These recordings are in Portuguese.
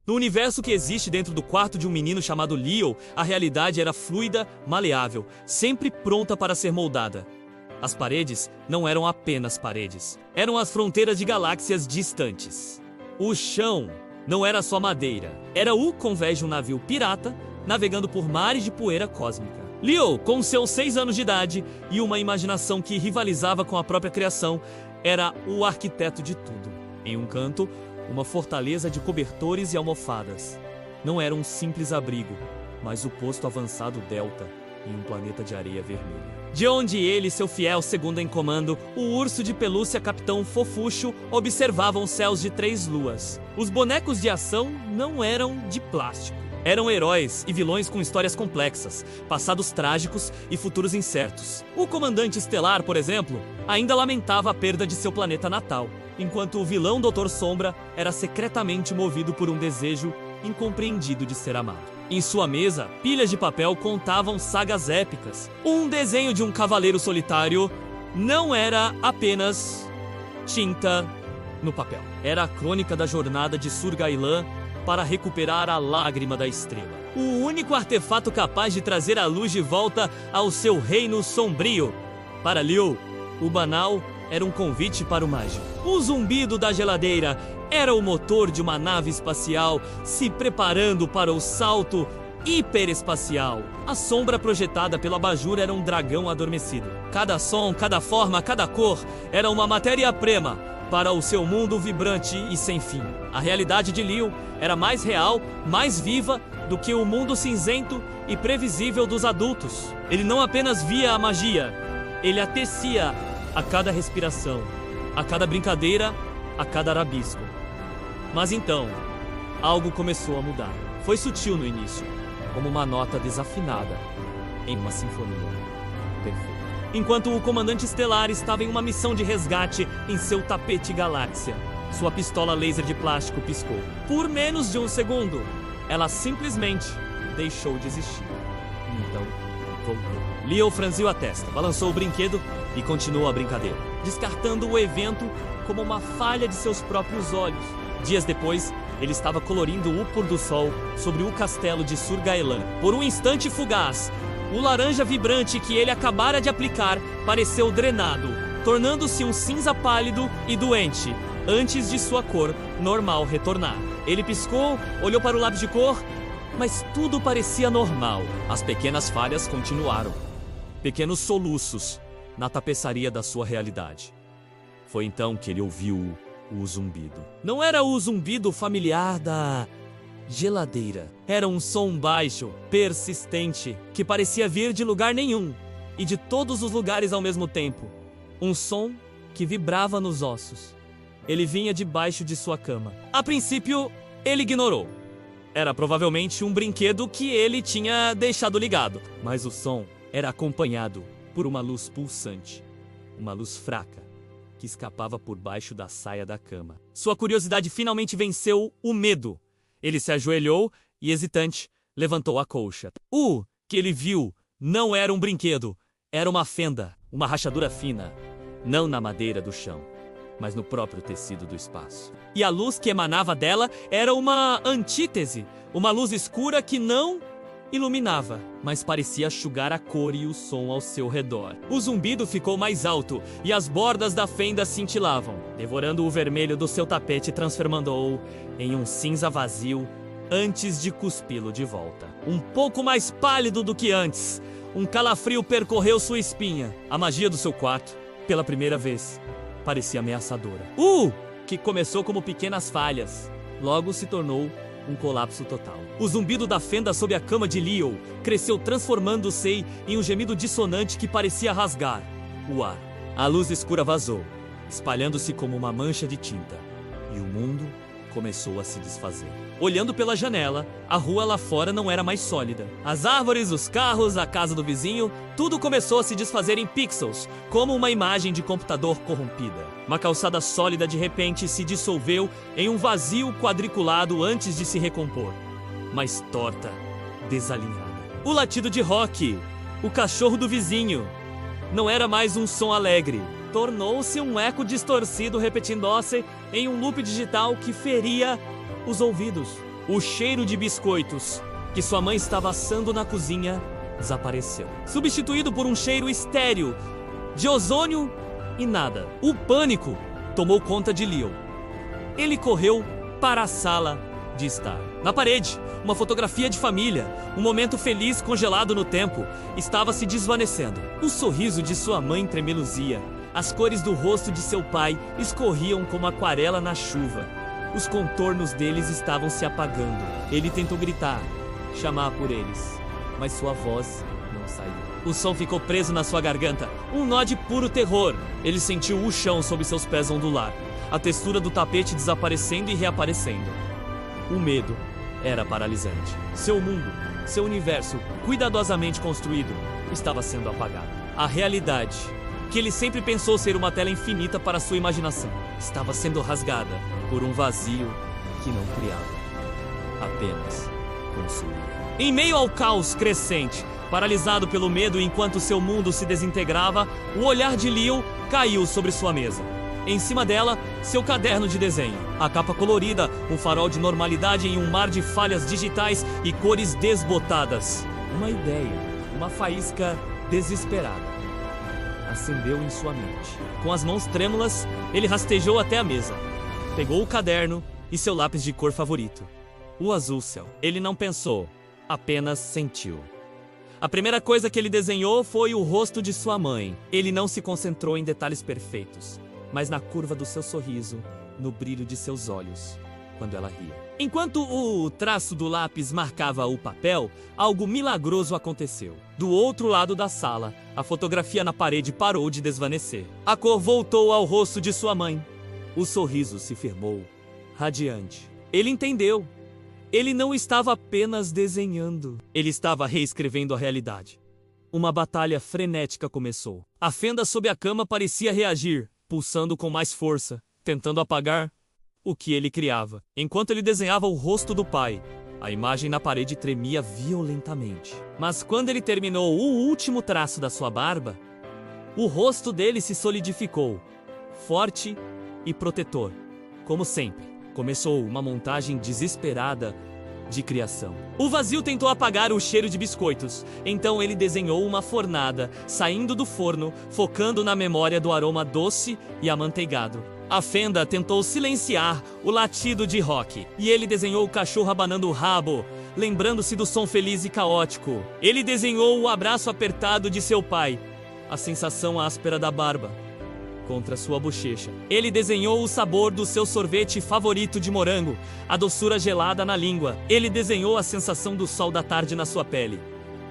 No universo que existe dentro do quarto de um menino chamado Leo, a realidade era fluida, maleável, sempre pronta para ser moldada. As paredes não eram apenas paredes, eram as fronteiras de galáxias distantes. O chão não era só madeira, era o convés de um navio pirata navegando por mares de poeira cósmica. Leo, com seus 6 anos de idade e uma imaginação que rivalizava com a própria criação, era o arquiteto de tudo. Em um canto, uma fortaleza de cobertores e almofadas. Não era um simples abrigo, mas o posto avançado Delta em um planeta de areia vermelha. De onde ele e seu fiel segundo em comando, o urso de pelúcia Capitão Fofuxo, observavam os céus de 3 luas. Os bonecos de ação não eram de plástico. Eram heróis e vilões com histórias complexas, passados trágicos e futuros incertos. O comandante estelar, por exemplo, ainda lamentava a perda de seu planeta natal, enquanto o vilão Dr. Sombra era secretamente movido por um desejo incompreendido de ser amado. Em sua mesa, pilhas de papel contavam sagas épicas. Um desenho de um cavaleiro solitário não era apenas tinta no papel. Era a crônica da jornada de Surgailan para recuperar a lágrima da estrela. O único artefato capaz de trazer a luz de volta ao seu reino sombrio. Para Leo, o banal era um convite para o mágico. O zumbido da geladeira era o motor de uma nave espacial se preparando para o salto hiperespacial. A sombra projetada pelo abajur era um dragão adormecido. Cada som, cada forma, cada cor era uma matéria-prima para o seu mundo vibrante e sem fim. A realidade de Leo era mais real, mais viva do que o mundo cinzento e previsível dos adultos. Ele não apenas via a magia, ele a tecia a cada respiração, a cada brincadeira, a cada arabisco. Mas então, algo começou a mudar. Foi sutil no início, como uma nota desafinada em uma sinfonia perfeita. Enquanto o comandante estelar estava em uma missão de resgate em seu tapete galáxia, sua pistola laser de plástico piscou. Por menos de um segundo, ela simplesmente deixou de existir. Então, voltou. Leo franziu a testa, balançou o brinquedo e continuou a brincadeira, descartando o evento como uma falha de seus próprios olhos. Dias depois, ele estava colorindo o pôr do sol sobre o castelo de Surgailan. Por um instante fugaz, o laranja vibrante que ele acabara de aplicar pareceu drenado, tornando-se um cinza pálido e doente, antes de sua cor normal retornar. Ele piscou, olhou para o lápis de cor, mas tudo parecia normal. As pequenas falhas continuaram. Pequenos soluços na tapeçaria da sua realidade. Foi então que ele ouviu o zumbido. Não era o zumbido familiar da geladeira. Era um som baixo, persistente, que parecia vir de lugar nenhum e de todos os lugares ao mesmo tempo. Um som que vibrava nos ossos. Ele vinha debaixo de sua cama. A princípio, ele ignorou. Era provavelmente um brinquedo que ele tinha deixado ligado. Mas o som era acompanhado por uma luz pulsante. Uma luz fraca que escapava por baixo da saia da cama. Sua curiosidade finalmente venceu o medo. Ele se ajoelhou e, hesitante, levantou a colcha. O que ele viu não era um brinquedo. Era uma fenda, uma rachadura fina. Não na madeira do chão, mas no próprio tecido do espaço. E a luz que emanava dela era uma antítese. Uma luz escura que não iluminava, mas parecia sugar a cor e o som ao seu redor. O zumbido ficou mais alto e as bordas da fenda cintilavam, devorando o vermelho do seu tapete, transformando-o em um cinza vazio antes de cuspi-lo de volta. Um pouco mais pálido do que antes, um calafrio percorreu sua espinha. A magia do seu quarto, pela primeira vez, parecia ameaçadora. Que começou como pequenas falhas, logo se tornou um colapso total. O zumbido da fenda sob a cama de Leo cresceu, transformando-se em um gemido dissonante que parecia rasgar o ar. A luz escura vazou, espalhando-se como uma mancha de tinta, e o mundo começou a se desfazer. Olhando pela janela, a rua lá fora não era mais sólida. As árvores, os carros, a casa do vizinho, tudo começou a se desfazer em pixels, como uma imagem de computador corrompida. Uma calçada sólida de repente se dissolveu em um vazio quadriculado antes de se recompor, mas torta, desalinhada. O latido de Rocky, o cachorro do vizinho, não era mais um som alegre. Tornou-se um eco distorcido repetindo-se em um loop digital que feria os ouvidos. O cheiro de biscoitos que sua mãe estava assando na cozinha desapareceu, substituído por um cheiro estéril de ozônio e nada. O pânico tomou conta de Leo. Ele correu para a sala de estar. Na parede, uma fotografia de família, um momento feliz congelado no tempo, estava se desvanecendo. O sorriso de sua mãe tremeluzia. As cores do rosto de seu pai escorriam como aquarela na chuva. Os contornos deles estavam se apagando. Ele tentou gritar, chamar por eles, mas sua voz não saiu. O som ficou preso na sua garganta, um nó de puro terror. Ele sentiu o chão sob seus pés ondular, a textura do tapete desaparecendo e reaparecendo. O medo era paralisante. Seu mundo, seu universo, cuidadosamente construído, estava sendo apagado. A realidade, que ele sempre pensou ser uma tela infinita para sua imaginação, estava sendo rasgada por um vazio que não criava, apenas consumia. Em meio ao caos crescente, paralisado pelo medo enquanto seu mundo se desintegrava, o olhar de Leo caiu sobre sua mesa. Em cima dela, seu caderno de desenho. A capa colorida, um farol de normalidade em um mar de falhas digitais e cores desbotadas. Uma ideia, uma faísca desesperada acendeu em sua mente. Com as mãos trêmulas, ele rastejou até a mesa. Pegou o caderno e seu lápis de cor favorito, o azul céu. Ele não pensou, apenas sentiu. A primeira coisa que ele desenhou foi o rosto de sua mãe. Ele não se concentrou em detalhes perfeitos, mas na curva do seu sorriso, no brilho de seus olhos, quando ela ria. Enquanto o traço do lápis marcava o papel, algo milagroso aconteceu. Do outro lado da sala, a fotografia na parede parou de desvanecer. A cor voltou ao rosto de sua mãe. O sorriso se firmou, radiante. Ele entendeu. Ele não estava apenas desenhando. Ele estava reescrevendo a realidade. Uma batalha frenética começou. A fenda sob a cama parecia reagir, pulsando com mais força, tentando apagar o que ele criava. Enquanto ele desenhava o rosto do pai, a imagem na parede tremia violentamente. Mas quando ele terminou o último traço da sua barba, o rosto dele se solidificou, forte e protetor. Como sempre, começou uma montagem desesperada de criação. O vazio tentou apagar o cheiro de biscoitos, então ele desenhou uma fornada, saindo do forno, focando na memória do aroma doce e amanteigado. A fenda tentou silenciar o latido de Rock, e ele desenhou o cachorro abanando o rabo, lembrando-se do som feliz e caótico. Ele desenhou o abraço apertado de seu pai, a sensação áspera da barba contra sua bochecha. Ele desenhou o sabor do seu sorvete favorito de morango, a doçura gelada na língua. Ele desenhou a sensação do sol da tarde na sua pele,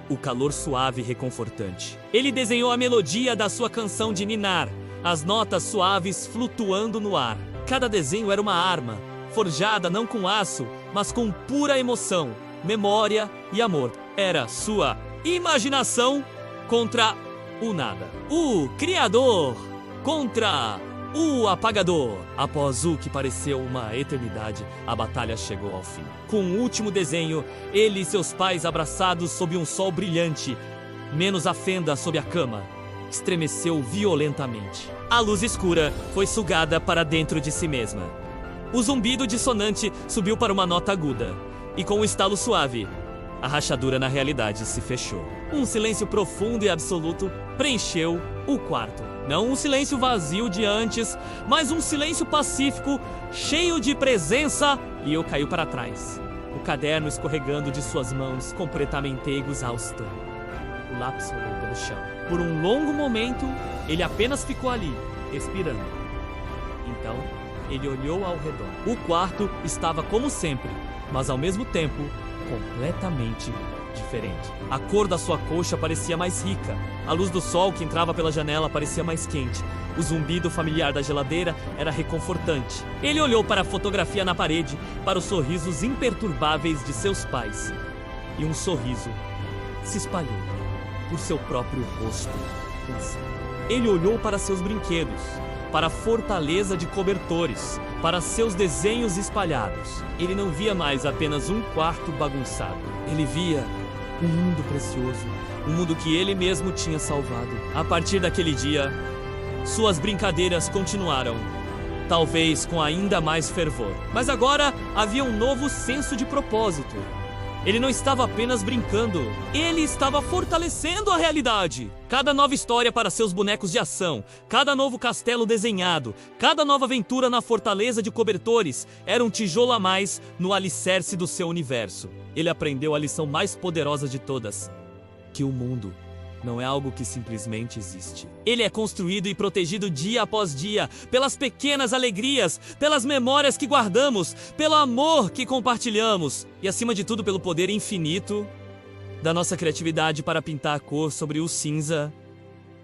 o calor suave e reconfortante. Ele desenhou a melodia da sua canção de ninar, as notas suaves flutuando no ar. Cada desenho era uma arma, forjada não com aço, mas com pura emoção, memória e amor. Era sua imaginação contra o nada. O Criador contra o Apagador. Após o que pareceu uma eternidade, a batalha chegou ao fim. Com o último desenho, ele e seus pais abraçados sob um sol brilhante, menos a fenda sob a cama, estremeceu violentamente. A luz escura foi sugada para dentro de si mesma. O zumbido dissonante subiu para uma nota aguda, e com um estalo suave, a rachadura na realidade se fechou. Um silêncio profundo e absoluto preencheu o quarto. Não um silêncio vazio de antes, mas um silêncio pacífico, cheio de presença. Leo caiu para trás, o caderno escorregando de suas mãos, completamente exausto. O lápis rolou pelo chão. Por um longo momento, ele apenas ficou ali, respirando. Então, ele olhou ao redor. O quarto estava como sempre, mas ao mesmo tempo, completamente diferente. A cor da sua coxa parecia mais rica. A luz do sol que entrava pela janela parecia mais quente. O zumbido familiar da geladeira era reconfortante. Ele olhou para a fotografia na parede, para os sorrisos imperturbáveis de seus pais. E um sorriso se espalhou por seu próprio rosto. Ele olhou para seus brinquedos, para a fortaleza de cobertores, para seus desenhos espalhados. Ele não via mais apenas um quarto bagunçado. Ele via um mundo precioso, um mundo que ele mesmo tinha salvado. A partir daquele dia, suas brincadeiras continuaram. talvez com ainda mais fervor. Mas agora havia um novo senso de propósito. Ele não estava apenas brincando, ele estava fortalecendo a realidade. Cada nova história para seus bonecos de ação, cada novo castelo desenhado, cada nova aventura na fortaleza de cobertores era um tijolo a mais no alicerce do seu universo. Ele aprendeu a lição mais poderosa de todas: que o mundo não é algo que simplesmente existe. Ele é construído e protegido dia após dia, pelas pequenas alegrias, pelas memórias que guardamos, pelo amor que compartilhamos e, acima de tudo, pelo poder infinito da nossa criatividade para pintar a cor sobre o cinza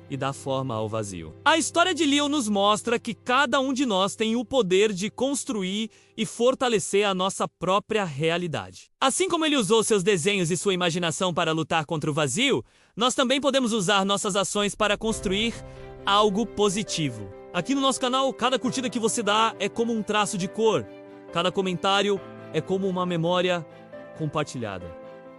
e dar forma ao vazio. A história de Leo nos mostra que cada um de nós tem o poder de construir e fortalecer a nossa própria realidade. Assim como ele usou seus desenhos e sua imaginação para lutar contra o vazio, nós também podemos usar nossas ações para construir algo positivo. Aqui no nosso canal, cada curtida que você dá é como um traço de cor. Cada comentário é como uma memória compartilhada.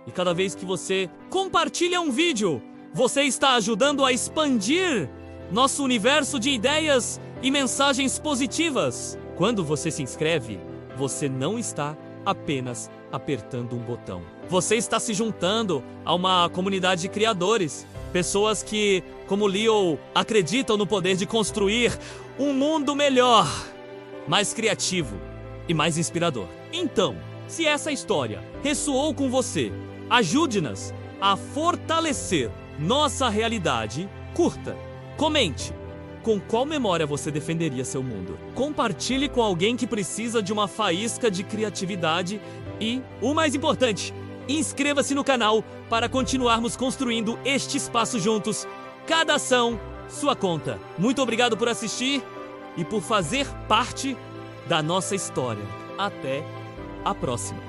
E cada vez que você compartilha um vídeo, você está ajudando a expandir nosso universo de ideias e mensagens positivas. Quando você se inscreve, você não está apenas apertando um botão. Você está se juntando a uma comunidade de criadores. Pessoas que, como Leo, acreditam no poder de construir um mundo melhor, mais criativo e mais inspirador. Então, se essa história ressoou com você, ajude-nos a fortalecer nossa realidade. Curta, comente com qual memória você defenderia seu mundo. Compartilhe com alguém que precisa de uma faísca de criatividade e, o mais importante, inscreva-se no canal para continuarmos construindo este espaço juntos. Cada ação, sua conta. Muito obrigado por assistir e por fazer parte da nossa história. Até a próxima.